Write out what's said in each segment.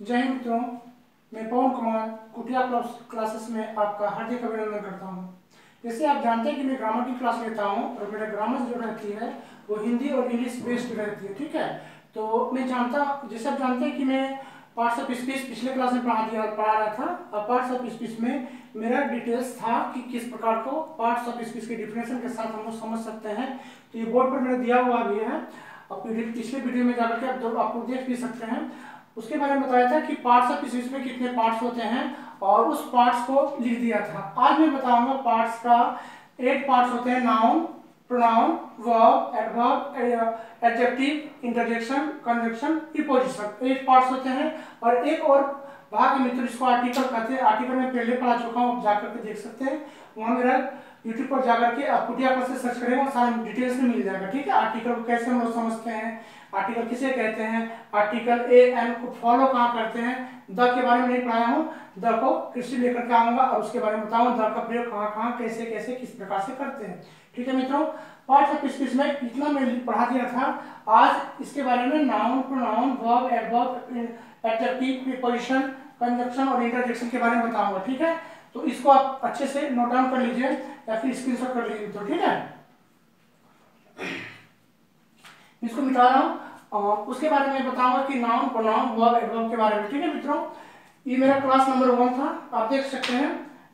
जय हिंद मित्रों, मैं पवन कुमार कुटिया क्लासेस में आपका हार्दिक अभिनंदन करता हूं। जैसे आप जानते हैं कि मैं ग्रामर की क्लास लेता हूं और मेरा ग्रामर जो रहती है वो हिंदी और इंग्लिश बेस्ड रहती है, ठीक है। तो मैं जैसे आप जानते हैं कि मैं पार्ट्स ऑफ स्पीच पिछले क्लास में पढ़ा रहा था। और पार्ट्स ऑफ स्पीच में मेरा डिटेल्स था कि किस प्रकार को पार्ट्स ऑफ स्पीच के डिफिनेशन के साथ हम लोग समझ सकते हैं। तो ये बोर्ड पर मैंने दिया हुआ भी है, और पिछले वीडियो में जाकर के आपको देख भी सकते हैं। उसके बारे में बताया था कि पार्ट्स ऑफ स्पीच में कितने पार्ट्स होते हैं और उस पार्ट्स को लिख दिया था। आज मैं बताऊंगा पार्ट्स का 8 पार्ट्स होते हैं: noun, pronoun, verb, adverb, adjective, interjection, conjunction, preposition. 8 parts होते हैं। और एक और भाग में मित्र जिसको आर्टिकल कहते हैं, आर्टिकल में पहले पढ़ा चुका हूँ, आप जाकर के देख सकते हैं। वहाँ मेरा यूट्यूब पर जाकर के आप कुटिया क्लास से सर्च करेंगे और सारा डिटेल्स में मिल जाएगा, ठीक है। आर्टिकल को कैसे हम लोग समझते हैं, आर्टिकल किसे कहते हैं, आर्टिकल ए एन को फॉलो कहाँ करते हैं, द के बारे में नहीं पढ़ाया हूँ, द को कृषि लेकर के आऊंगा और उसके बारे में बताऊंगा द का प्रयोग कहाँ कहाँ कैसे कैसे किस प्रकार से करते हैं, ठीक है मित्रों। पार्ट्स ऑफ स्पीच में इतना मैं पढ़ा दिया था। आज इसके बारे में noun, pronoun, verb, adverb, adjective, preposition, conjunction और इंटरजेक्शन के बारे में बताऊंगा, ठीक है। तो इसको आप अच्छे से नोट डाउन कर लीजिए या फिर स्क्रीनशॉट कर लीजिए मित्रों, ठीक है। इसको मिटा रहा हूँ और उसके बारे में बताऊंगा कि नाउन, प्रोनाउन, वर्ब, एडवर्ब के बारे में, ठीक है मित्रों। ये मेरा क्लास नंबर 1 था, आप देख सकते हैं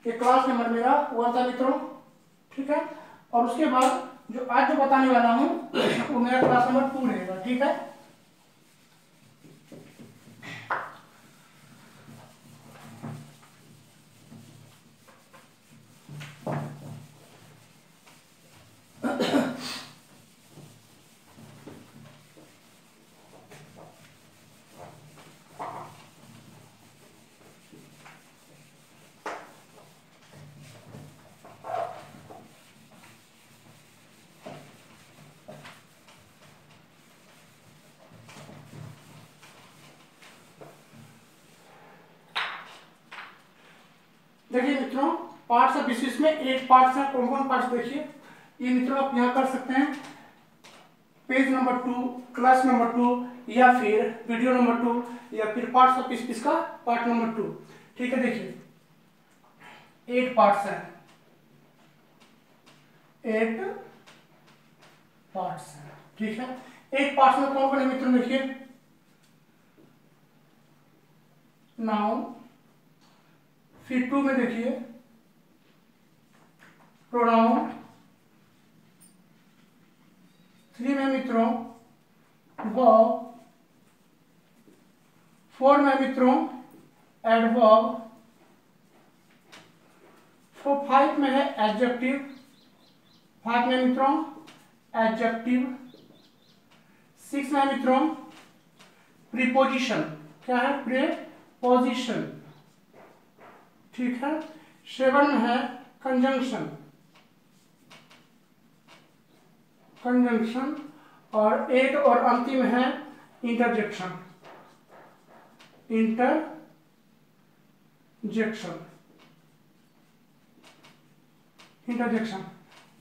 कि क्लास नंबर मेरा 1 था मित्रों, ठीक है। और उसके बाद जो आज जो बताने वाला हूँ वो मेरा क्लास नंबर 2 रहेगा, ठीक है। देखिए मित्रों, पार्ट्स ऑफ स्पीच में 8 पार्ट्स हैं। कौन कौन पार्ट्स देखिए ये मित्रों, आप यहाँ कर सकते हैं पेज नंबर 2, क्लास नंबर 2 या फिर वीडियो नंबर 2 या फिर पार्ट्स ऑफ स्पीच का पार्ट नंबर 2, ठीक है। देखिए 8 पार्ट्स हैं, 8 पार्ट्स हैं, ठीक है। 8 पार्ट्स में कौन कौन है मित्रों, देखिए नाउन, फिर 2 में देखिए प्रोनाउन, 3 में मित्रों वर्ब, 4 में मित्रों एडवर्ब, 5 में है एडजेक्टिव, 5 में मित्रों एडजेक्टिव, 6 में मित्रों प्रीपोजिशन, क्या है प्रीपोजिशन, ठीक है। 7 में है कंजंक्शन, कंजंक्शन, और 8 और अंतिम है इंटरजेक्शन, इंटरजेक्शन, इंटरजेक्शन।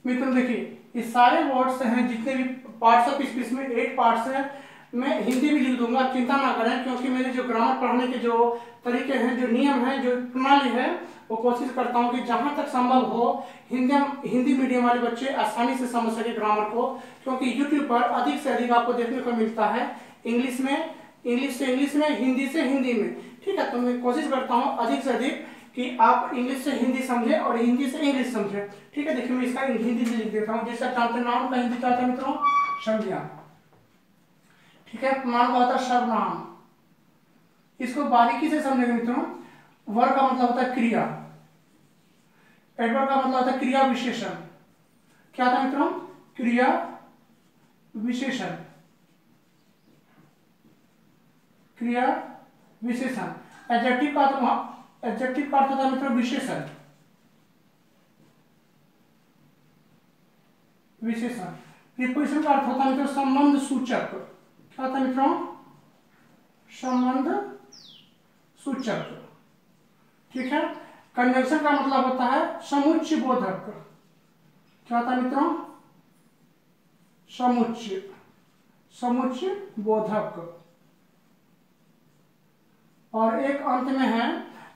मित्रों देखिए ये सारे वर्ड्स हैं, जितने भी पार्ट्स ऑफ स्पीच में 8 पार्ट्स हैं। मैं हिंदी भी लिख दूंगा, आप चिंता ना करें, क्योंकि मेरे जो ग्रामर पढ़ाने के जो तरीके हैं, जो नियम हैं, जो प्रणाली है, वो कोशिश करता हूं कि जहां तक संभव हो हिंदी मीडियम वाले बच्चे आसानी से समझ सके ग्रामर को, क्योंकि यूट्यूब पर अधिक से अधिक आपको देखने को मिलता है इंग्लिश से इंग्लिश में, हिंदी से हिंदी में, ठीक है। तो मैं कोशिश करता हूँ अधिक से अधिक कि आप इंग्लिश से हिंदी समझे और हिंदी से इंग्लिश समझे, ठीक है। देखिए मैं इसका हिंदी से लिख देता हूँ। जैसे आप जानते हैं नाउन का हिंदी क्या होता है मित्रों, संज्ञा, ठीक है। प्रोनाउन का होता है सर्वनाम, इसको बारीकी से समझेंगे मित्रों। वर्ब का मतलब होता है क्रिया, एडवर्ब का मतलब होता है क्रिया विशेषण, क्या होता है मित्रों क्रिया विशेषण, क्रिया विशेषण। एडजेक्टिव का एडजेक्टिव का अर्थ होता है मित्रों विशेषण, विशेषण। प्रीपोजिशन का अर्थ होता है मित्रों संबंध सूचक, क्या होता है मित्रों संबंध सूचक, ठीक है। कंजंक्शन का मतलब होता है समुच्चय बोधक, क्या होता है मित्रों समुच्चय बोधक, और एक अंत में है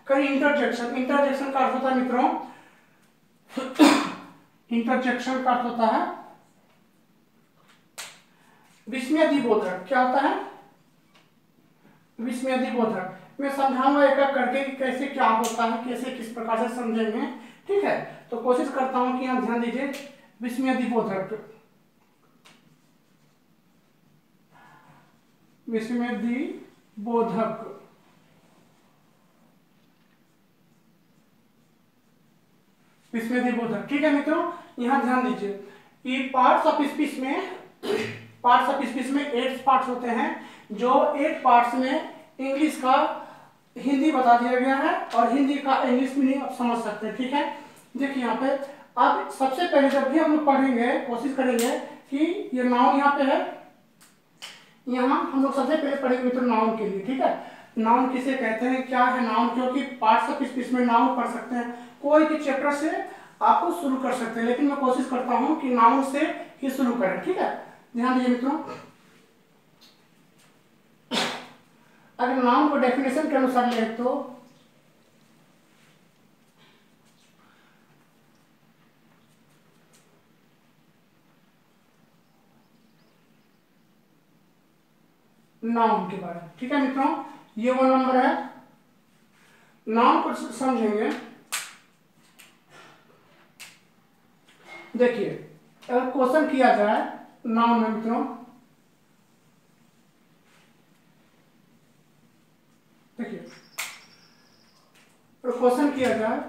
कई इंटरजेक्शन। इंटरजेक्शन का अर्थ होता है मित्रों, इंटरजेक्शन का अर्थ होता है विस्मयादिबोधक। क्या होता है? विस्मयादिबोधक। मैं समझाऊंगा एक एक करके कि कैसे क्या होता है, कैसे किस प्रकार से समझेंगे, ठीक है। तो कोशिश करता हूं कि आप ध्यान दीजिए। विस्मयादिबोधक, विस्मयादिबोधक, विस्मयादिबोधक, ठीक है मित्रों। यहां ध्यान दीजिए कि पार्ट्स ऑफ स्पीच में 8 पार्ट्स होते हैं, जो 8 पार्ट्स में इंग्लिश का हिंदी बता दिया गया है और हिंदी का इंग्लिश मीनिंग आप समझ सकते हैं, ठीक है। देखिए यहाँ पे अब सबसे पहले जब भी हम लोग पढ़ेंगे, कोशिश करेंगे कि ये नाउन यहाँ पे है, यहाँ हम लोग सबसे पहले पढ़ेंगे मित्रों नाउन के लिए, ठीक है। नाउन किसे कहते हैं, क्या है नाउन, क्योंकि पार्ट्स ऑफ स्पीच में नाउन पढ़ सकते हैं, कोई भी चैप्टर से आपको शुरू कर सकते हैं, लेकिन मैं कोशिश करता हूँ कि नाउन से ही शुरू करें, ठीक है। ध्यान दीजिए मित्रों, अगर नाउन को डेफिनेशन के अनुसार ले तो नाउन के बारे में, ठीक है मित्रों, ये वो नंबर है। नाउन को समझेंगे। देखिए अगर क्वेश्चन किया जाए नाउन में मित्रों, देखिए क्वेश्चन किया जाए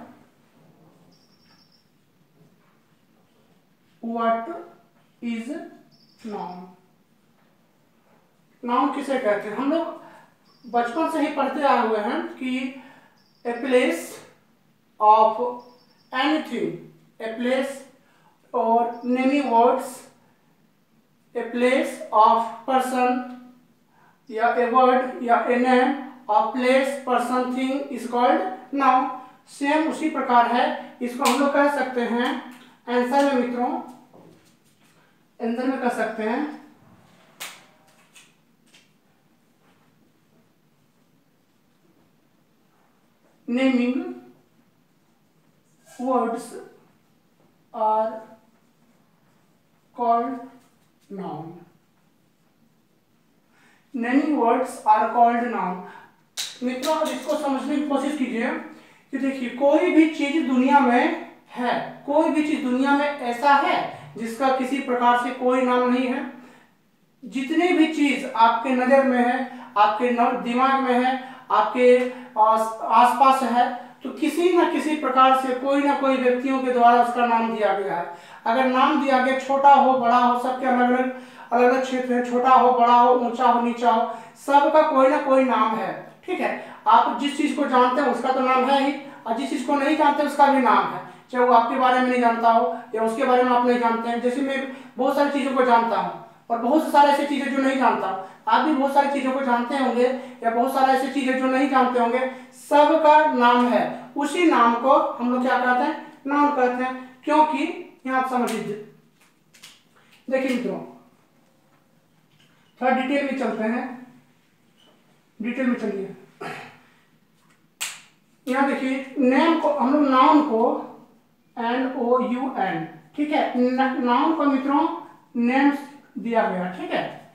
व्हाट इज नाउन। नाउन किसे कहते हैं? हम लोग बचपन से ही पढ़ते आए हुए हैं कि a place of anything, a place और naming words, a place of person या ए वर्ड या a name of place person thing is called noun. Same उसी प्रकार है, इसको हम लोग कह सकते हैं आंसर में मित्रों, आंसर में कह सकते हैं naming words are called noun. Naming words are called noun. मित्रों अब इसको समझने की कोशिश कीजिए कि देखिए कोई भी चीज दुनिया में है, कोई भी चीज दुनिया में ऐसा है जिसका किसी प्रकार से कोई नाम नहीं है। जितनी भी चीज आपके नजर में है, आपके दिमाग में है, आपके आसपास है, तो किसी न किसी प्रकार से कोई ना कोई व्यक्तियों के द्वारा उसका नाम दिया गया है। अगर नाम दिया गया, छोटा हो बड़ा हो, सबके अलग अलग क्षेत्र है, छोटा हो बड़ा हो, ऊंचा हो नीचा हो, सबका कोई ना कोई नाम है, ठीक है। आप जिस चीज को जानते हैं उसका तो नाम है ही, और जिस चीज को नहीं जानते उसका भी नाम है, चाहे वो आपके बारे में नहीं जानता हो या उसके बारे में आप नहीं जानते हैं। जैसे मैं बहुत सारी चीजों को जानता हूँ और बहुत सारे ऐसी चीजें जो नहीं जानता हूँ, आप भी बहुत सारी चीजों को जानते होंगे या बहुत सारे ऐसी चीजें जो नहीं जानते होंगे, सबका नाम है। उसी नाम को हम लोग क्या कहते हैं? नाउन कहते हैं। क्योंकि यहाँ आप समझ लीजिए, देखिए मित्रों थोड़ा डिटेल में चलते हैं, डिटेल में चलिए। यहाँ देखिए नेम को हम लोग नाउन को NOUN, ठीक है, नाउन को मित्रों नेम दिया गया, ठीक है,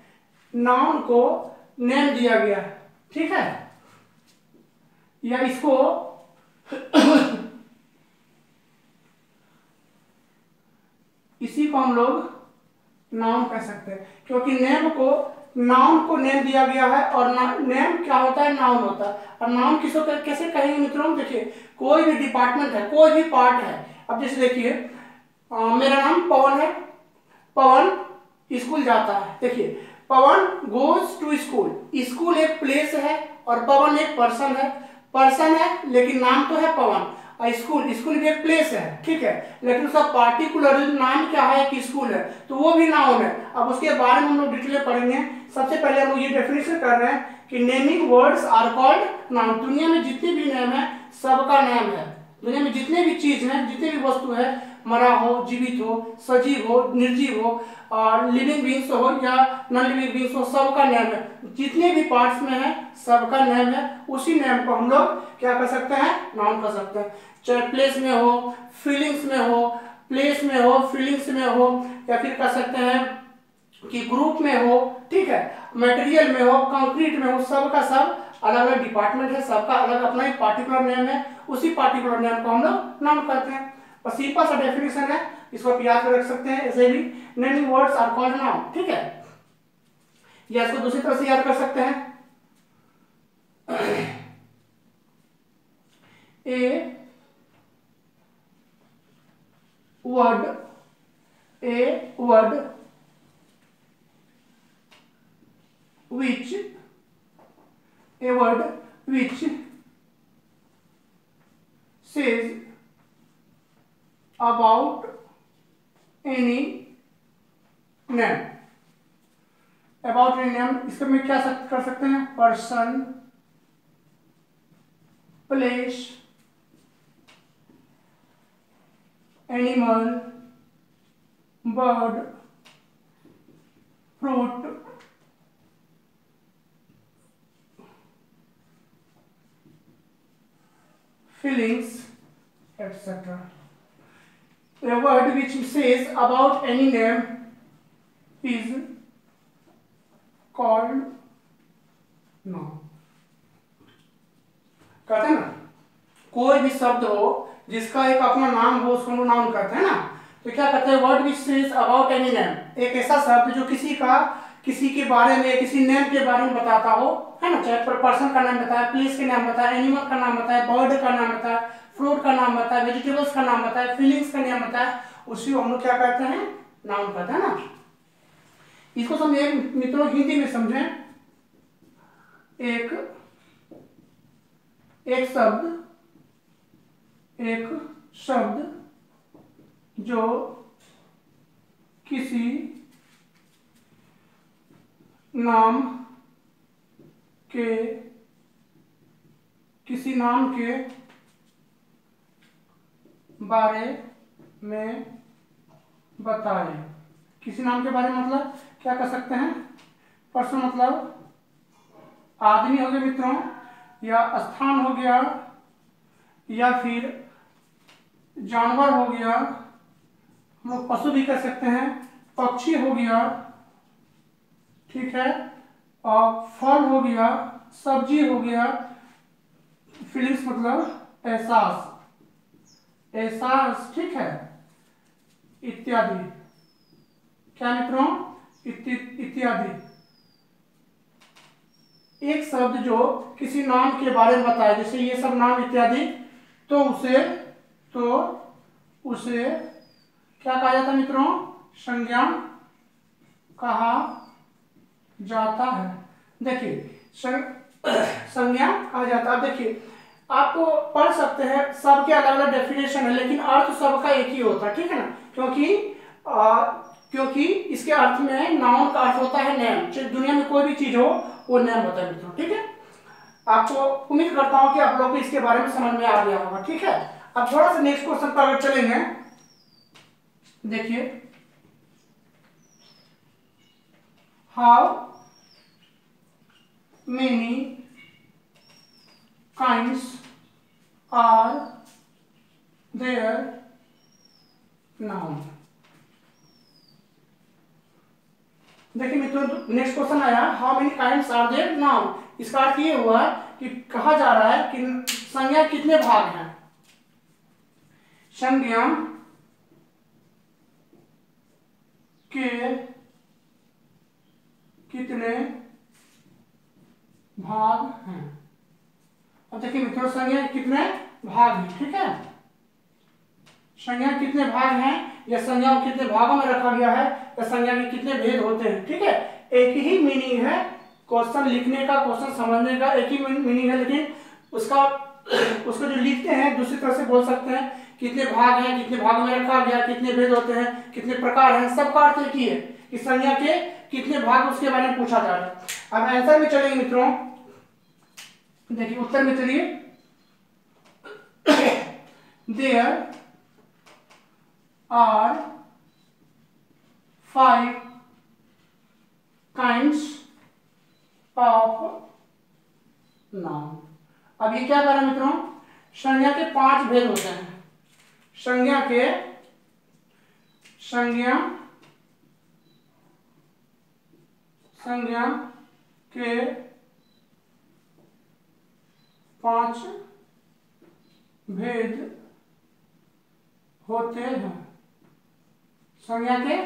नाउन को नेम दिया गया, ठीक है, या इसको इसी को हम लोग नाउन कह सकते हैं, क्योंकि नाउन को नेम दिया गया है और नेम क्या होता है? नाउन होता है। और नाउन किसको कैसे कहेंगे मित्रों? देखिए कोई भी डिपार्टमेंट है, कोई भी पार्ट है। अब जैसे देखिए मेरा नाम पवन है, पवन स्कूल जाता है। देखिए पवन गोज टू स्कूल, स्कूल एक प्लेस है और पवन एक पर्सन है। पर्सन है लेकिन नाम तो है पवन, और स्कूल भी एक प्लेस है, ठीक है, लेकिन उसका पार्टिकुलर नाम क्या है कि स्कूल है, तो वो भी नाउन है। अब उसके बारे में हम लोग डिटेल में पढ़ेंगे। सबसे पहले हम लोग ये डेफिनेशन कर रहे हैं कि naming words are called noun. दुनिया में जितने भी नेम है सबका नाम है, दुनिया में जितने भी चीज है, जितने भी वस्तु है, मरा हो, जीवित हो, सजीव हो, निर्जीव हो, और लिविंग बींग्स हो या नॉन लिविंग बींग्स हो, सबका नेम है। जितने भी पार्ट्स में है सबका नेम है, उसी नेम को हम लोग क्या कर सकते हैं, नाउन कर सकते हैं। चाहे प्लेस में हो, फीलिंग्स में हो, प्लेस में हो, फीलिंग्स में हो, या फिर कह सकते हैं कि ग्रुप में हो, ठीक है, मटेरियल में हो, कंक्रीट में हो, सबका सब अलग अलग डिपार्टमेंट है, सबका अलग अपना एक पार्टिकुलर नेम है, उसी पार्टिकुलर नेम को हम लोग नाउन करते हैं। और सिंपल सा डेफिनेशन है, इसको आप याद रख सकते हैं ऐसे भी, naming words are called noun, ठीक है। या इसको दूसरी तरह से याद कर सकते हैं, ए word which says about any name, about any name, इसको में क्या कर सकते हैं, person, place, animal, bird, fruit, feelings, etc. A word which says about any name is called noun. कहते हैं ना, कोई भी शब्द हो जिसका एक अपना नाम हो उसको हम नाउन कहते हैं ना। तो क्या कहते हैं, word which says about any name, एक ऐसा शब्द जो किसी के बारे में, किसी नेम के बारे में बताता हो, है ना। चाहे पर्सन का नाम बताए, प्लेस के नाम बताए, एनिमल का नाम बताए, बर्ड का नाम बताए, फ्रूट का नाम बताए, वेजिटेबल्स का नाम बताए, फीलिंग्स का नाम बताए, उसी को हम लोग क्या कहते हैं, नाउन कहते हैं ना। इसको समझे मित्रों, हिंदी में समझें। एक शब्द जो किसी नाम के बारे में बताए। किसी नाम के बारे में मतलब क्या कर सकते हैं, पर्सन मतलब आदमी हो गया मित्रों, या स्थान हो गया, या फिर जानवर हो गया, हम लोग पशु भी कर सकते हैं, पक्षी हो गया, ठीक है, और फल हो गया, सब्जी हो गया, फीलिंग्स मतलब एहसास, ठीक है, इत्यादि। क्या मित्रों, इत्यादि। एक शब्द जो किसी नाम के बारे में बताए, जैसे ये सब नाम इत्यादि, तो उसे क्या कहा जाता है मित्रों, संज्ञा कहा जाता है। देखिए संज्ञा कहा जाता है। देखिए आपको पढ़ सकते हैं, सबके अलग अलग डेफिनेशन है, लेकिन अर्थ सबका एक ही होता है, ठीक है ना। क्योंकि इसके अर्थ में नाउन का अर्थ होता है नेम। चाहे दुनिया में कोई भी चीज हो वो नेम होता है मित्रों, ठीक है। आपको उम्मीद करता हूं कि आप लोग को इसके बारे में समझ में आ गया होगा, ठीक है। अब थोड़ा सा नेक्स्ट क्वेश्चन पर अगर चलेंगे, देखिए, how many kinds are there noun. देखिए मित्रों, नेक्स्ट क्वेश्चन आया, how many kinds are there noun. इसका अर्थ ये हुआ कि कहा जा रहा है कि संज्ञा कितने भाग हैं, संज्ञा के कितने भाग हैं। अब देखिए मित्रों, संज्ञा के कितने भाग हैं, ठीक है। संज्ञा के कितने भाग हैं, या संज्ञा को कितने भागों में रखा गया है, या संज्ञा के कितने भेद होते हैं, ठीक है। एक ही मीनिंग है, क्वेश्चन लिखने का, क्वेश्चन समझने का एक ही मीनिंग है, लेकिन उसको जो लिखते हैं दूसरी तरह से बोल सकते हैं। कितने भाग हैं, कितने भागों में रखा गया, कितने भेद होते हैं, कितने प्रकार हैं, सबका अर्थ एक ही है कि संज्ञा के कितने भाग, उसके बारे में पूछा जा रहा है। अब आंसर में चलेंगे मित्रों, देखिए उत्तर में चलिए। There are 5 kinds of noun. अब ये क्या कर रहा है मित्रों, संज्ञा के 5 भेद होते हैं। संज्ञा के 5 भेद होते हैं। संज्ञा के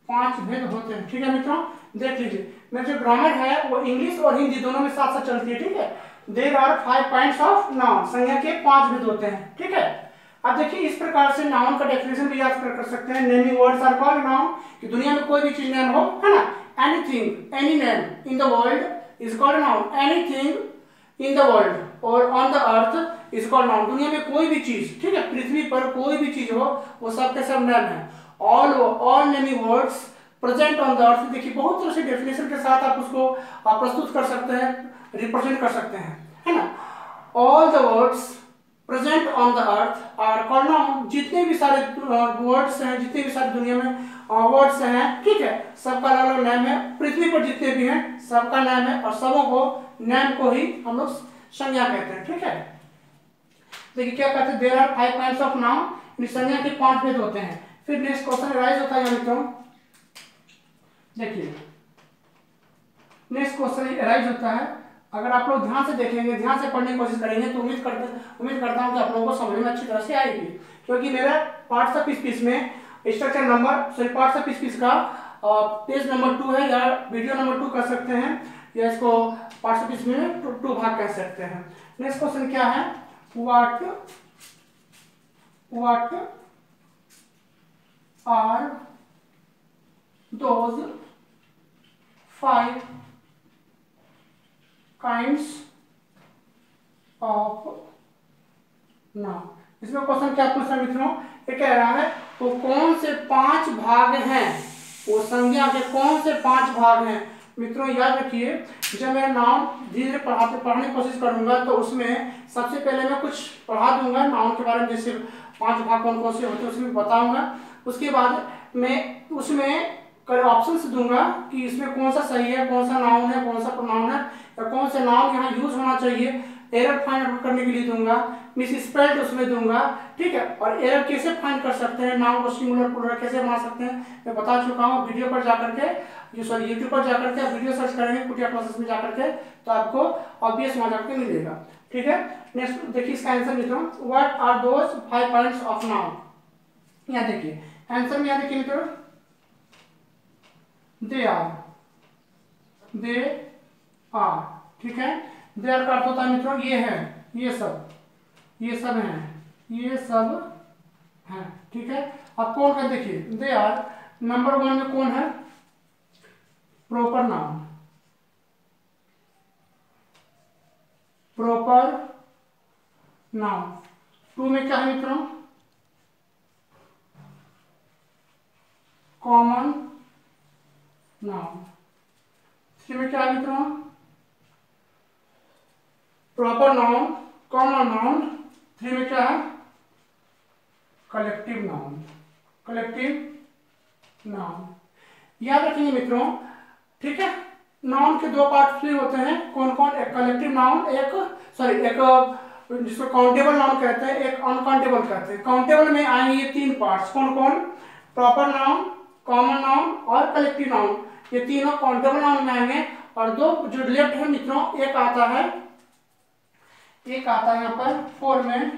5 भेद होते हैं। ठीक है मित्रों, देख लीजिए मेरी जो ग्रामर है वो इंग्लिश और हिंदी दोनों में साथ साथ चलती है। ठीक है, there are 5 kinds of noun. संज्ञा के 5 भेद होते हैं। ठीक है, अब देखिए इस प्रकार से नाउन का डेफिनेशन भी याद कर सकते हैं। Naming words are called noun, कि दुनिया में कोई भी चीज नेम हो, है ना। Anything, any name in the world is called noun. Anything in the world और on the earth is called noun. दुनिया में कोई भी चीज, ठीक है, पृथ्वी पर कोई भी चीज हो वो सब के सब नेम है। All naming words present on the अर्थ। देखिए बहुत तरह से डेफिनेशन के साथ आप उसको प्रस्तुत कर सकते हैं, रिप्रेजेंट कर सकते हैं, है ना। All the words present on the earth are called noun. जितने भी सारे वर्ड्स हैं, जितने भी सारी दुनिया में वर्ड्स हैं, ठीक है, सबका अलग अलग नेम है। पृथ्वी पर जितने भी हैं सबका नेम है और सबों को नेम को ही हम लोग संज्ञा कहते हैं। ठीक है, देखिए क्या कहते हैं, there are 5 kinds of noun. संज्ञा के 5 भेद होते हैं। फिर नेक्स्ट क्वेश्चन राइज होता है मित्रों, देखिए नेक्स्ट क्वेश्चन राइज होता है। अगर आप लोग ध्यान से देखेंगे, ध्यान से पढ़ने की कोशिश करेंगे तो उम्मीद करता हूं कि आप लोगों को समझ में अच्छी तरह से आएगी। क्योंकि मेरा पार्ट्स ऑफ स्पीच में structure number parts of speech का पेज नंबर 2 है, या वीडियो नंबर 2 कर सकते हैं, या इसको पार्ट्स ऑफ स्पीच में 2 भाग कह सकते हैं। नेक्स्ट क्वेश्चन क्या है, what are those 5 kinds of noun. इसमें क्वेश्चन क्या पूछ रहा है मित्रों, ये कह रहा है वो कौन से 5 भाग हैं, वो संज्ञा के कौन से 5 भाग हैं। मित्रों याद रखिए, जब मैं नाउन धीरे धीरे पढ़ने की कोशिश करूंगा तो उसमें सबसे पहले मैं कुछ पढ़ा दूंगा नाउन के बारे में, जैसे 5 भाग कौन कौन से होते हैं उसमें बताऊंगा। उसके बाद मैं उसमें ऑप्शंस दूंगा कि इसमें कौन सा सही है, कौन सा नाउन है, कौन सा प्रोनाउन है, या कौन से नाउन यहाँ यूज होना चाहिए। एरर फाइंड आउट करने के लिए दूंगा, मिस स्पेल्ड उसमें दूंगा। ठीक है, और एरर कैसे फाइंड कर सकते हैं, नाउन को सिंगुलर प्लूरल कैसे बना सकते हैं मैं बता चुका हूँ। वीडियो पर जाकर के, सॉरी यूट्यूब पर जाकर के आप वीडियो सर्च करेंगे कुटिया क्लासेस में जाकर के, तो आपको ऑब्वियस वहां जाकर के मिलेगा। ठीक है, नेक्स्ट देखिए इसका आंसर मित्रों, what are those 5 points of noun. यहाँ देखिए आंसर में, यहाँ देखिए मित्रों, दे आर। ठीक है, दे आर का अर्थ होता है मित्रों ये है, ये सब हैं, ये सब हैं। ठीक है, अब कौन का देखिए, दे आर नंबर 1 में कौन है, प्रॉपर नाउन। प्रॉपर नाउन 2 में क्या है मित्रों, कॉमन नाउन। 3 में क्या है मित्रों, प्रॉपर नाउन, कॉमन नाउन। 3 में क्या है, कलेक्टिव नाउन। याद रखेंगे मित्रों। ठीक है, नाउन के 2 पार्ट फ्री होते हैं, कौन कौन, एक कलेक्टिव नाउन, एक जिसको काउंटेबल नाउन कहते हैं, एक अनकाउंटेबल कहते हैं। काउंटेबल में आएंगे ये 3 पार्ट्स, कौन कौन, प्रॉपर नाउन, कॉमन नाउन और कलेक्टिव नाउन। ये तीनों काउंटेबल नाउन में आएंगे। और 2 जो लेफ्ट है मित्रों, एक आता है यहाँ पर 4 में,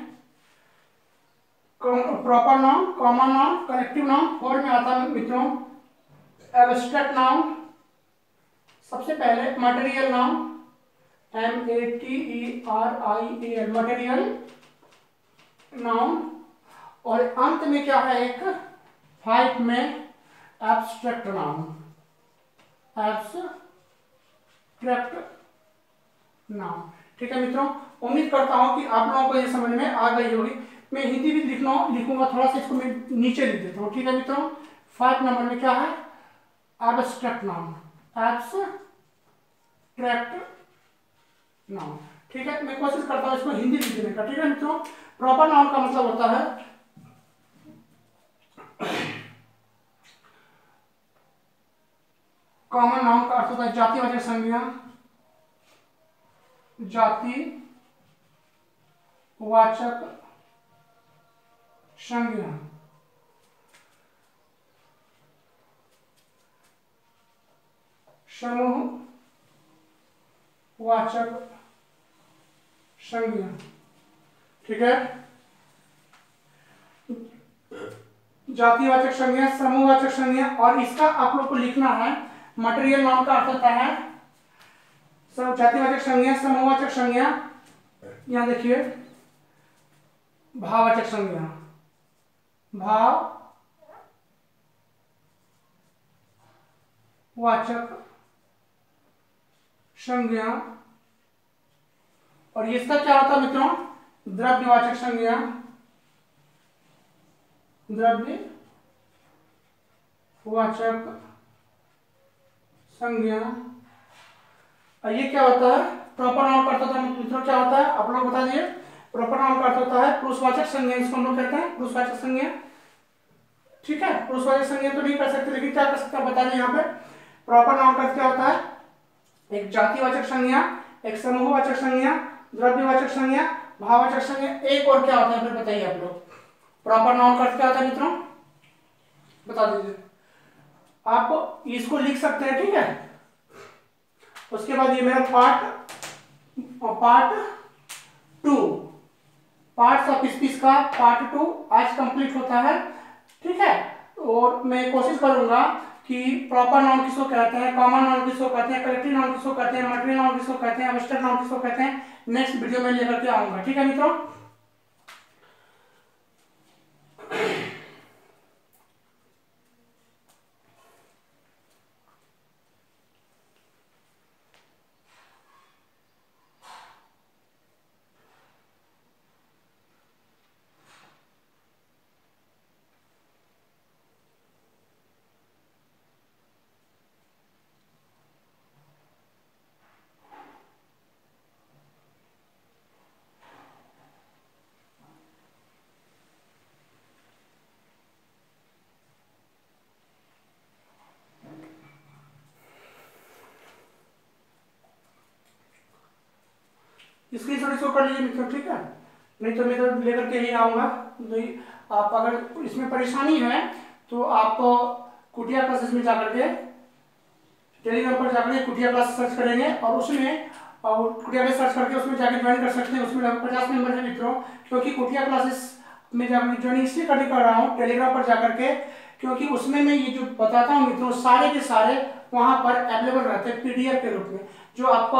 proper noun, common noun, collective noun. 4 में आता है मित्रों एब्स्ट्रैक्ट नाउन। सबसे पहले material noun, MATERIAL, material noun. और अंत में क्या है, एक 5 में एब्स्ट्रैक्ट नाउन, ठीक है मित्रों, उम्मीद करता हूं कि आप लोगों को ये समझ में आ गई होगी। मैं हिंदी भी लिखूंगा थोड़ा सा, इसको मैं नीचे लिख देता हूं। ठीक है मित्रों, 5 नंबर में क्या है, एब्स्ट्रैक्ट नाउन, ठीक है, मैं कोशिश करता हूं इसको हिंदी लिखने का। ठीक है मित्रों, प्रॉपर नाउन का मतलब होता है कॉमन नाउन का अर्थ होता है जातिवाचक संज्ञा, जातिवाचक संज्ञा। समूहवाचक संज्ञा, ठीक है। जातिवाचक संज्ञा, समूहवाचक संज्ञा, और इसका आप लोग को लिखना है मटेरियल नाउन का अर्थ होता है सब जातिवाचक संज्ञा, समूहवाचक संज्ञा, यहां देखिए भाववाचक संज्ञा, भाववाचक संज्ञा, और इसका क्या होता है मित्रों, द्रव्यवाचक संज्ञा, द्रव्यवाचक संज्ञा। और ये क्या होता है, प्रॉपर नाउन का अर्थ होता है मित्रों, क्या होता है आप लोग बता दीजिए। प्रॉपर नाउन का अर्थ होता है पुरुषवाचक संज्ञा, इसको हम लोग कहते हैं पुरुषवाचक संज्ञा, ठीक है। पुरुषवाचक संज्ञा तो नहीं कर सकते, लेकिन क्या कर सकते हैं बता दें यहाँ पे। प्रॉपर नाउन का अर्थ क्या होता है, एक जातिवाचक संज्ञा, एक समूहवाचक संज्ञा, द्रव्यवाचक संज्ञा, भाववाचक संज्ञा, एक और क्या होता है फिर बताइए आप लोग। प्रॉपर नाउन का अर्थ क्या होता है मित्रों, बता दीजिए। आप इसको लिख सकते हैं, ठीक है। उसके बाद ये मेरा पार्ट 2, पार्ट्स ऑफ स्पीच का पार्ट 2 आज कंप्लीट होता है, ठीक है। और मैं कोशिश करूंगा कि प्रॉपर नाउन किसको कहते हैं, कॉमन नाउन किसको कहते हैं, कलेक्टिव नाउन किसको कहते हैं, मटेरियल नाउन किसको कहते हैं, एब्स्ट्रैक्ट नाउन किसको कहते हैं, नेक्स्ट वीडियो में लेकर के आऊंगा, ठीक है मित्रों। स्क्रीनशॉट इसको कर लीजिए मित्रों, ठीक है। नहीं तो मैं तो लेकर के ही आऊंगा। नहीं आप अगर इसमें परेशानी है तो आप कुटिया क्लासेस में जाकर के टेलीग्राम पर जाकर के कुटिया क्लास सर्च करेंगे और उसमें कुटिया क्लास सर्च करके उसमें जाकर ज्वाइन कर सकते हैं। उसमें लगभग 50 मेंबर है मित्रों, क्योंकि कुटिया क्लासेस में जाकर ज्वाइन इसलिए करने कर रहा हूँ टेलीग्राम पर जाकर के, क्योंकि उसमें मैं ये जो बताता हूँ मित्रों सारे के सारे वहां पर अवेलेबल रहते हैं पीडीएफ के रूप में। जो आपको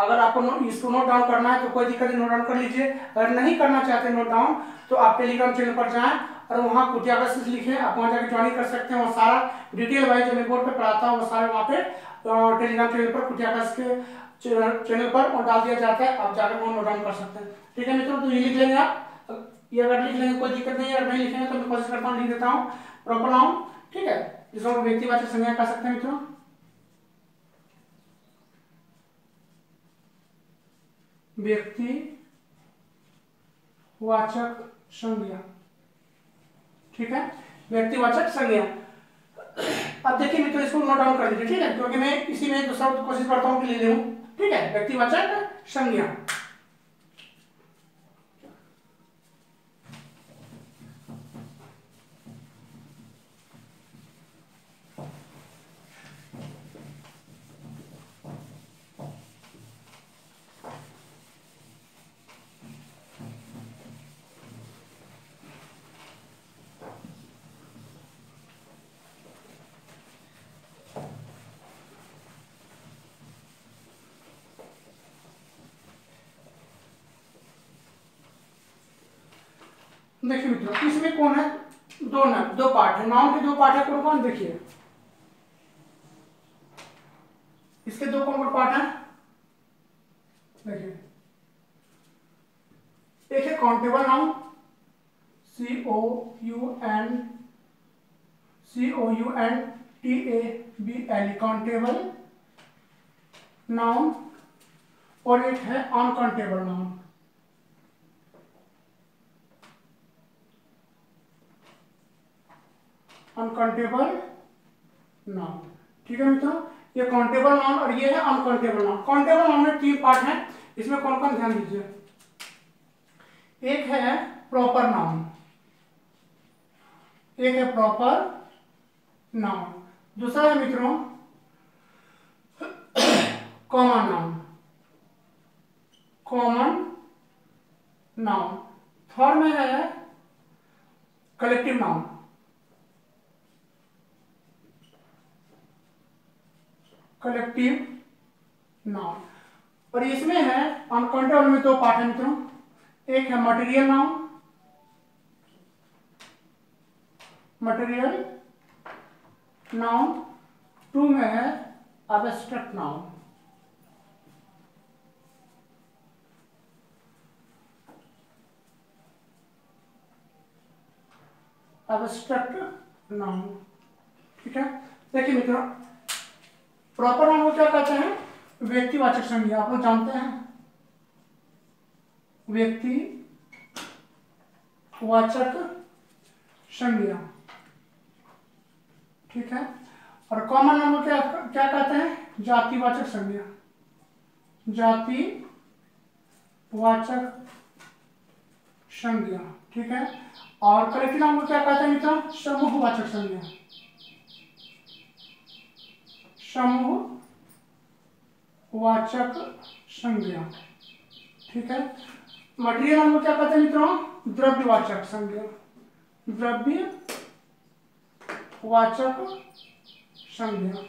अगर आपको इसको नोट डाउन करना है तो कोई दिक्कत नहीं, नोट डाउन कर लीजिए। अगर नहीं करना चाहते नोट डाउन तो आप टेलीग्राम चैनल पर जाएं और वहाँ कुटिया क्लासेस लिखें, आप वहाँ जाकर ज्वाइन कर सकते हैं। वो सारा डिटेल वाइज जो मैं बोर्ड पे पढ़ाता हूँ वो सारे वहाँ पे टेलीग्राम चैनल पर कुटिया क्लास के चैनल पर और डाल दिया जाता है, आप जाकर वो नोट डाउन कर सकते हैं, ठीक है मित्रों। तो ये लिख लेंगे आप, ये अगर लिख लेंगे कोई दिक्कत नहीं है, अगर नहीं लिखेंगे तो मैं कोशिश करता हूँ लिख देता हूँ प्रॉपर नाउन, ठीक है, जिसको व्यक्तिवाचक संज्ञा कह सकते हैं मित्रों। व्यक्तिवाचक संज्ञा, ठीक है, व्यक्तिवाचक संज्ञा। अब देखिए मित्रों इसको नोट डाउन कर लीजिए, ठीक है, क्योंकि मैं इसी में दूसरा कोशिश करता हूँ कि ले लूं, ठीक है। व्यक्तिवाचक संज्ञा, देखिए मित्रों इसमें कौन है, दो पार्ट है, नाउन के दो पार्ट है, कौन कौन देखिए इसके दो कौन कौन पार्ट है। देखिए एक है countable noun, COUNTABLE countable noun, और एक है अनकाउंटेबल नाउन। अनकाउंटेबल नाउन, ठीक है मित्रों, ये काउंटेबल नाउन और ये है अनकाउंटेबल नाउन। काउंटेबल नाउन में 3 पार्ट हैं, इसमें कौन कौन ध्यान दीजिए। एक है प्रॉपर नाउन, एक है प्रॉपर नाउन, दूसरा है मित्रों common noun, common noun, third में है कलेक्टिव नाउन, कलेक्टिव नाउन। और इसमें है अनकाउंटेबल में 2 पार्ट है मित्रों, एक है मटेरियल नाउन, मटेरियल नाउन, 2 में है एब्स्ट्रैक्ट नाउन, एब्स्ट्रैक्ट नाउन। ठीक है, देखिए मित्रों प्रॉपर नाउन को क्या कहते हैं, व्यक्तिवाचक संज्ञा, आप लोग जानते हैं व्यक्तिवाचक संज्ञा। ठीक है, और कॉमन नाउन को क्या क्या कहते हैं, जातिवाचक संज्ञा, जातिवाचक संज्ञा। ठीक है, और कलेक्टिव नाउन को क्या कहते हैं मित्रों, समूहवाचक संज्ञा, समूहवाचक संज्ञा। ठीक है, मटेरियल नाउन को क्या कहते हैं मित्रों, द्रव्यवाचक संज्ञा, द्रव्यवाचक संज्ञा।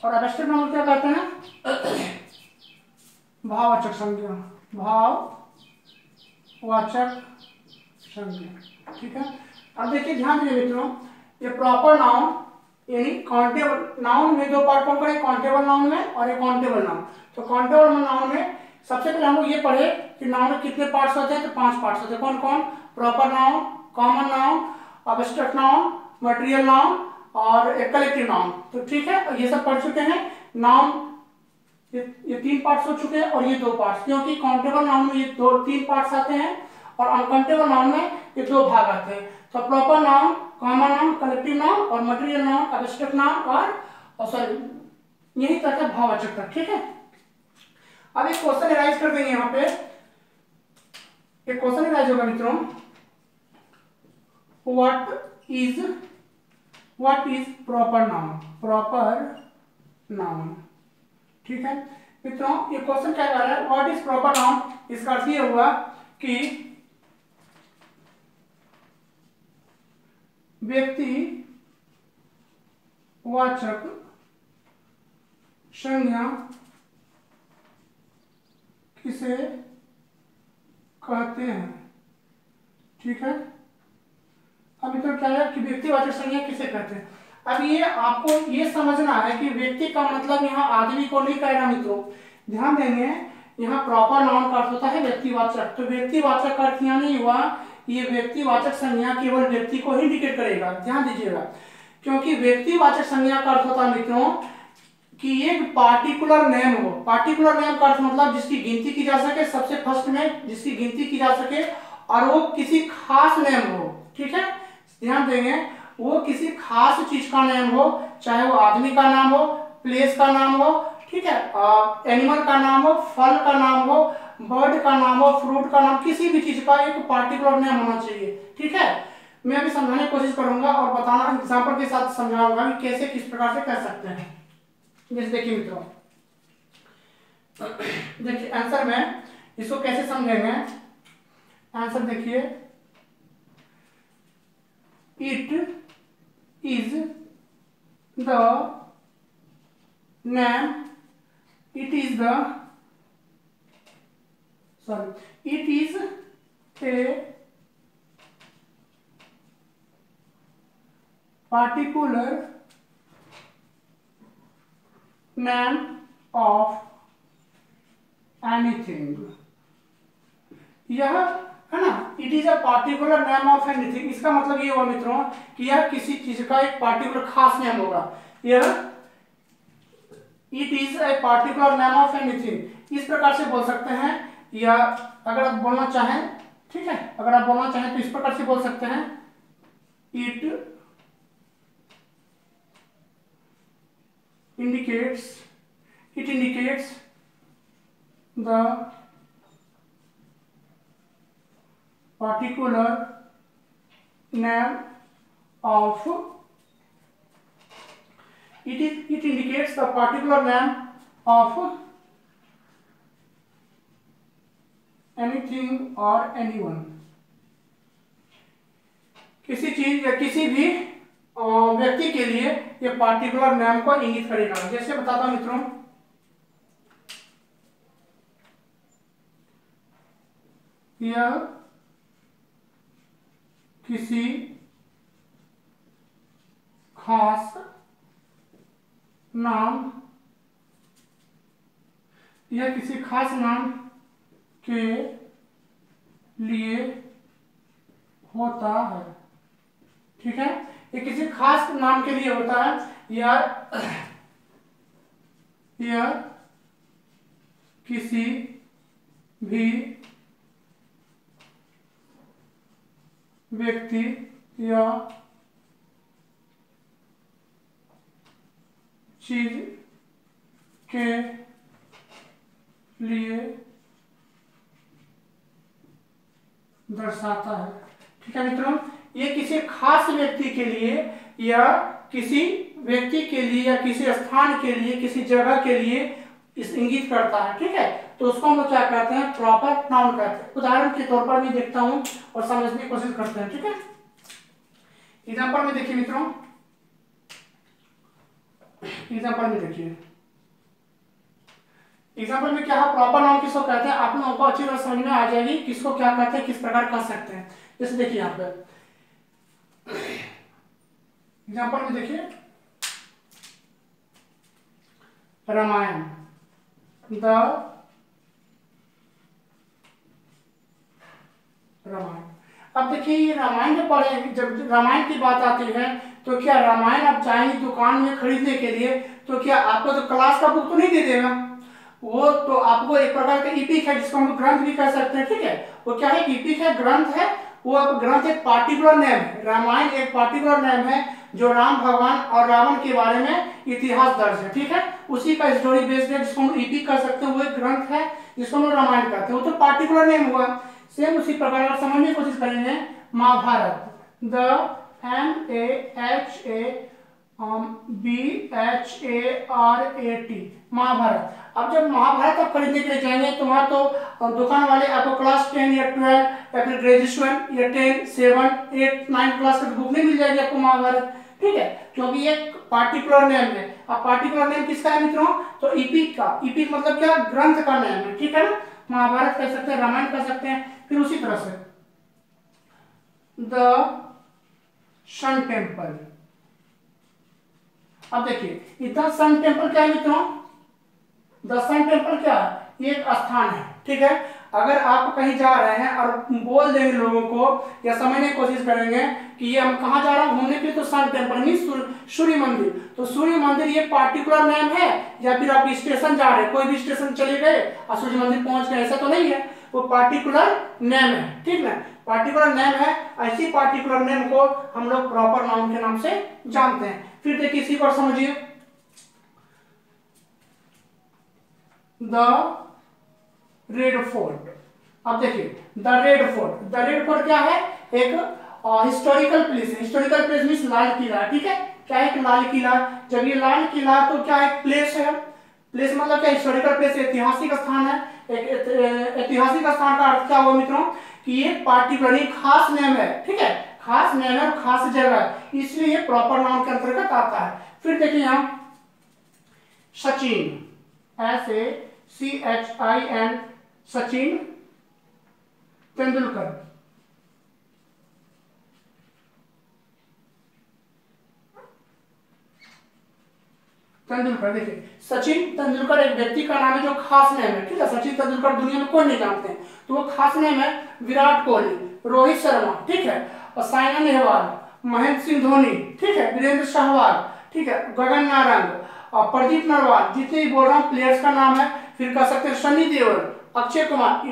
और एब्स्ट्रैक्ट नाउन को क्या कहते हैं, भाववाचक संज्ञा, भाववाचक संज्ञा। ठीक है, अब देखिए ध्यान दीजिए मित्रों, ये प्रॉपर नाउन यानी काउंटेबल नाउन में 2 पार्ट कौन करें, काउंटेबल नाउन में और एक काउंटेबल नाउन। तो काउंटेबल नाउन में सबसे पहले हम लोग ये पढ़े कि नाउन में कितने पार्ट्स होते हैं, तो 5 पार्ट्स होते हैं। कौन कौन, proper noun, common noun, abstract noun, material noun और एक कलेक्टिव नाउन। तो ठीक है, ये सब पढ़ चुके हैं। नाउन ये 3 पार्ट्स हो चुके हैं और ये 2 पार्ट्स, क्योंकि काउंटेबल नाउन में ये 3 पार्ट्स आते हैं और अनकाउंटेबल नाउन में ये 2 भाग आते हैं। तो proper noun, common noun, collective noun और मटेरियल नाउन, एब्स्ट्रैक्ट नाउन और सॉरी यही तरह का भाववाचक था। ठीक है, अब एक क्वेश्चन राइज कर देंगे, यहाँ पे एक क्वेश्चन राइज होगा मित्रों, what is proper noun, proper noun. ठीक है मित्रों, ये क्वेश्चन क्या कह रहा है, व्हाट इज प्रॉपर नाउन। इसका अर्थ ये हुआ कि व्यक्तिवाचक संज्ञा किसे कहते हैं। ठीक है, अब मित्रों क्या है कि व्यक्तिवाचक संज्ञा किसे कहते हैं। अब ये आपको ये समझना है कि व्यक्ति का मतलब यहाँ आदमी को नहीं कह रहा मित्रों, ध्यान देंगे, यहाँ प्रॉपर नाउन का अर्थ होता है व्यक्तिवाचक। तो व्यक्तिवाचक का अर्थ यहाँ नहीं हुआ, ये व्यक्तिवाचक संज्ञा केवल व्यक्ति को ही इंडिकेट करेगा, ध्यान दीजिएगा, क्योंकि व्यक्तिवाचक संज्ञा का अर्थ होता है मित्रों कि एक पार्टिकुलर नेम हो। पार्टिकुलर नेम का अर्थ मतलब जिसकी गिनती की जा सके, सबसे फर्स्ट में जिसकी गिनती की जा सके और वो किसी खास नेम हो। ठीक है, ध्यान देंगे, वो किसी खास चीज का नाम हो, चाहे वो आदमी का नाम हो, प्लेस का नाम हो, ठीक है, एनिमल का नाम हो, फल का नाम हो, बर्ड का नाम हो, फ्रूट का नाम, किसी भी चीज का एक पार्टिकुलर नेम होना चाहिए। ठीक है, मैं अभी समझाने की कोशिश करूंगा और बताना एग्जांपल के साथ समझाऊंगा कि कैसे किस प्रकार से कर सकते हैं। जैसे देखिए मित्रों, देखिए आंसर में इसको कैसे समझेंगे, आंसर देखिए, it is the name, it is the sorry it is a particular name of anything। यह है ना, it is a particular name of anything, इसका मतलब ये हुआ मित्रों कि यह किसी चीज का एक पार्टिकुलर खास नेम होगा। यह it is a particular name of anything इस प्रकार से बोल सकते हैं, या अगर आप बोलना चाहें, ठीक है, अगर आप बोलना चाहें तो इस प्रकार से बोल सकते हैं, it indicates the particular name of it indicates the particular name of anything or anyone। किसी चीज या किसी भी व्यक्ति के लिए ये पार्टिकुलर नाम को इंगित करेगा। जैसे बताता हूं मित्रों, यह किसी खास नाम के लिए होता है। ठीक है, ये किसी खास नाम के लिए होता है। यह किसी भी व्यक्ति या चीज के लिए दर्शाता है। ठीक है मित्रों, ये किसी खास व्यक्ति के लिए या किसी व्यक्ति के लिए या किसी स्थान के लिए, किसी जगह के लिए इस इंगित करता है। ठीक है, तो उसको हम लोग क्या कहते हैं, प्रॉपर नाउन कहते हैं। उदाहरण के तौर पर मैं देखता हूं और समझने की कोशिश करते हैं। ठीक है, एग्जांपल में देखिए मित्रों, एग्जांपल में क्या है, प्रॉपर नाउन किसको कहते हैं, आप लोगों को अच्छी तरह समझ में आ जाएगी किसको क्या कहते हैं, किस प्रकार कर सकते हैं। जैसे देखिए यहाँ पे एग्जांपल में देखिए, रामायण, रामायण। अब देखिए ये रामायण जो पढ़े, जब रामायण की बात आती है तो क्या रामायण आप चाहेंगे दुकान में खरीदने के लिए तो क्या आपको तो क्लास का बुक तो नहीं दे देगा, वो तो आपको एक प्रकार का ईपिक है जिसको हम ग्रंथ भी कह सकते हैं। ठीक है, वो क्या है, ईपिक है, ग्रंथ है। वो ग्रंथ एक पार्टिकुलर नेम है, रामायण एक पार्टिकुलर नेम है जो राम भगवान और रावण के बारे में इतिहास दर्ज है। ठीक है, उसी का स्टोरी बेस्ड है जिसको हम ईपिक कह सकते हैं। वो एक ग्रंथ है जिसको हम रामायण कहते हैं, वो तो पार्टिकुलर नेम हुआ। सेम उसी प्रकार अगर समझने की कोशिश करेंगे, महाभारत, MAHABHARAT, महाभारत। अब जब महाभारत आप खरीदने के लिए जाएंगे तो वहां तो दुकान वाले आपको क्लास 10 या 12 या फिर ग्रेजुएशन या 10, 7, 8, 9 क्लास की बुक नहीं मिल जाएगी आपको महाभारत। ठीक है, क्योंकि ये पार्टिकुलर नेम है। अब पार्टिकुलर नेम किसका है मित्रों, तो ईपिक का। ईपिक मतलब क्या, ग्रंथ का नेम है। ठीक है ना, महाभारत कह सकते हैं, रामायण कह सकते हैं। फिर उसी तरह से द सन टेम्पल। अब देखिए द सन टेम्पल क्या है मित्रों, द सन टेम्पल क्या है, ये एक स्थान है। ठीक है, अगर आप कहीं जा रहे हैं और बोल देंगे लोगों को या समझने की कोशिश करेंगे कि ये हम कहाँ जा रहे हैं घूमने के लिए, तो सन टेम्पल मीन सूर्य मंदिर। तो सूर्य मंदिर ये पार्टिकुलर नेम है, या फिर आप स्टेशन जा रहे हैं, कोई भी स्टेशन चले गए और सूर्य मंदिर पहुंच गए, ऐसा तो नहीं है, वो पार्टिकुलर नेम है। ठीक है, पार्टिकुलर नेम है। ऐसी पार्टिकुलर नेम को हम लोग प्रॉपर नाउन के नाम से जानते हैं। फिर देखिए इसी पर समझिए, द रेड फोर्ट। अब देखिए द रेड फोर्ट क्या है, एक हिस्टोरिकल प्लेस है। Historical place means Lal Qila. ठीक है, क्या है, लाल किला। जब ये लाल किला तो क्या एक प्लेस है, प्लेस मतलब क्या, हिस्टोरिकल प्लेस, ऐतिहासिक स्थान है। एक ऐतिहासिक स्थान का अर्थ क्या हुआ मित्रों, कि ये पार्टिकुलर खास नेम है। ठीक है, खास नेम है, खास जगह, इसलिए प्रॉपर नाउन के अंतर्गत आता है। फिर देखिए यहाँ सचिन, SACHIN, सचिन तेंदुलकर। देखिए सचिन तेंदुलकर एक व्यक्ति का नाम है जो खास नेम है। ठीक है, सचिन तेंदुलकर दुनिया में कोई नहीं जानते हैं, तो वो खास नेम है। विराट कोहली, रोहित शर्मा, ठीक है, और साइना नेहवाल, महेंद्र सिंह धोनी, ठीक है, वीरेंद्र सहवाग, ठीक है, गगन नारंग और प्रदीप नरवाल, जितने भी बोल रहा हूँ प्लेयर्स का नाम है। फिर कह सकते हैं Sunny Deol, Akshay Kumar,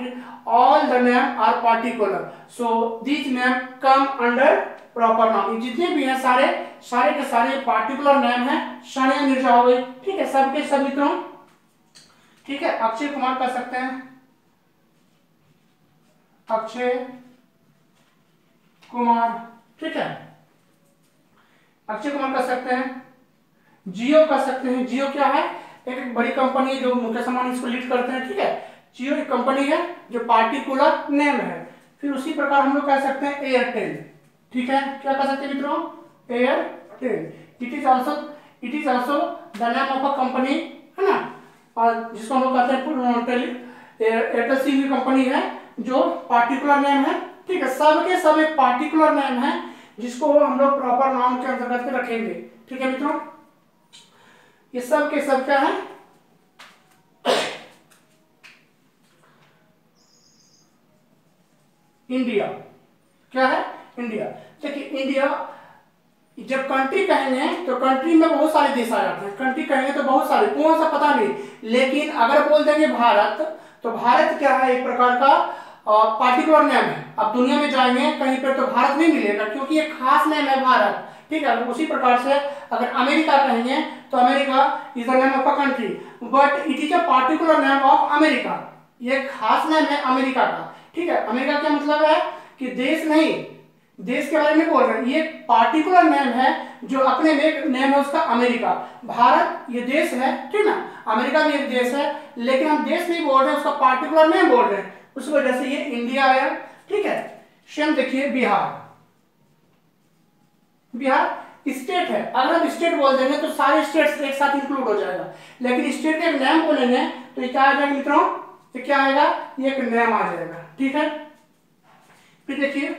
all the name are particular, so this name come under proper noun. जितने भी हैं सारे सारे के सारे पार्टिकुलर नेम हैं। सानिया मिर्जा हो गई, ठीक है, सबके सब मित्रों, ठीक है। अक्षय कुमार कर सकते हैं, अक्षय कुमार, ठीक है, अक्षय कुमार कर सकते हैं। जियो कर सकते हैं, जियो क्या है, एक बड़ी कंपनी है जो मुकेश अंबानी इसको लीड करते हैं, ठीक है। जियो एक कंपनी है जो पार्टिकुलर नेम है। फिर उसी प्रकार हम लोग कह सकते हैं एयरटेल, ठीक है, क्या कह सकते हैं मित्रों, Airtel. It is also the name of a company, है ना, और जिसको हम लोग कहते हैं एयरटेल सिम की कंपनी है जो पार्टिकुलर नेम है, ठीक है। सबके सब एक पार्टिकुलर नेम है जिसको हम लोग प्रॉपर नाउन के अंतर्गत रखेंगे, ठीक है मित्रों। ये सब के सब क्या है, इंडिया, क्या है, इंडिया। देखिए इंडिया जब कंट्री कहेंगे तो कंट्री में बहुत सारे देश आ जाते हैं। कंट्री कहेंगे तो बहुत सारे, कौन सा पता नहीं, लेकिन अगर बोल देंगे भारत, तो भारत क्या है, एक प्रकार का पार्टिकुलर नेम है। अब दुनिया में जाएंगे कहीं पर तो भारत नहीं मिलेगा क्योंकि एक खास नेम है भारत, ठीक है। उसी प्रकार से अगर अमेरिका कहेंगे तो America is the name of a country, but it is a particular name of America. ये खास नेम है अमेरिका का, ठीक है। अमेरिका क्या मतलब है कि देश नहीं, देश के बारे में बोल रहे हैं, ये पार्टिकुलर नेम है जो अपने में एक नेम है उसका अमेरिका। भारत ये देश है, ठीक ना, अमेरिका भी एक देश है, लेकिन हम देश नहीं बोल रहे हैं, उसका पार्टिकुलर नेम बोल रहे हैं, उस वजह से ये इंडिया है, ठीक है। सेम देखिए बिहार, बिहार स्टेट है। अगर हम स्टेट बोल देंगे तो सारे स्टेट्स एक साथ इंक्लूड हो जाएगा, लेकिन स्टेट का एक नेम बोलेंगे तो ये क्या आ जाएगा मित्रों, ये क्या आएगा, ये एक नेम आ जाएगा, ठीक है। फिर देखिए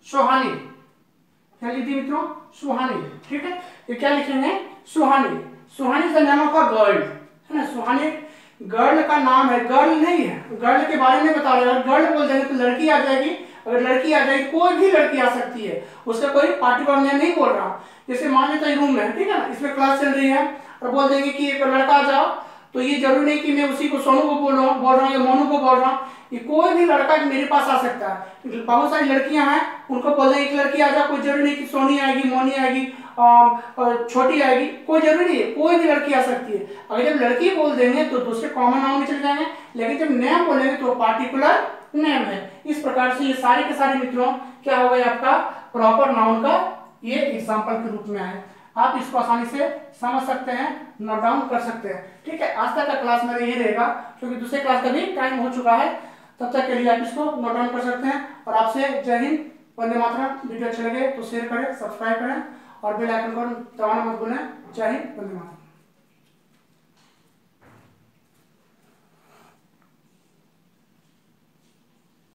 सुहानी, क्या लिखिए मित्रों, सुहानी, ठीक है। ये क्या लिखेंगे, Suhani. Suhani is the name of a girl, है ना। सुहानी गर्ल का नाम है, गर्ल नहीं है, गर्ल के बारे में बता रहे हैं। गर्ल बोल देंगे तो लड़की आ जाएगी, अगर लड़की आ जाएगी, कोई भी लड़की आ सकती है, उसका कोई पार्टिकुलर नेम नहीं बोल रहा। जैसे मान लेते हैं रूम में, ठीक है ना, इसमें क्लास चल रही है और बोल देंगे कि एक लड़का आ जाओ, तो ये जरूरी नहीं कि मैं उसी को सोनू को बोल रहा हूँ या मोनू को बोल रहा हूँ, ये कोई भी लड़का मेरे पास आ सकता है। बहुत सारी लड़कियां हैं, उनको बोल देंगे एक लड़की आ जाओ, कोई जरूरी नहीं कि सोनी आएगी, मोनी आएगी, छोटी आएगी, कोई जरूरी नहीं है, कोई भी लड़की आ सकती है। अगर जब लड़की बोल देंगे तो दूसरे कॉमन नाउन में चले जाएंगे, लेकिन जब नेम बोलेंगे तो पार्टिकुलर नेम है। इस प्रकार से ये सारे के सारे मित्रों क्या हो गए, आपका प्रॉपर नाउन का ये एग्जाम्पल के रूप में है। आप इसको आसानी से समझ सकते हैं, नोट डाउन कर सकते हैं, ठीक है। आज तक का क्लास मेरा यही रहेगा क्योंकि दूसरे क्लास का भी टाइम हो चुका है। तब तक के लिए आप इसको नोट डाउन कर सकते हैं। और आपसे जय हिंद, वंदे मातरम। वीडियो अच्छे लगे तो शेयर करें, सब्सक्राइब करें और बेल आइकन को दबाना मत भूलें। जय हिंद, वंदे मातरम।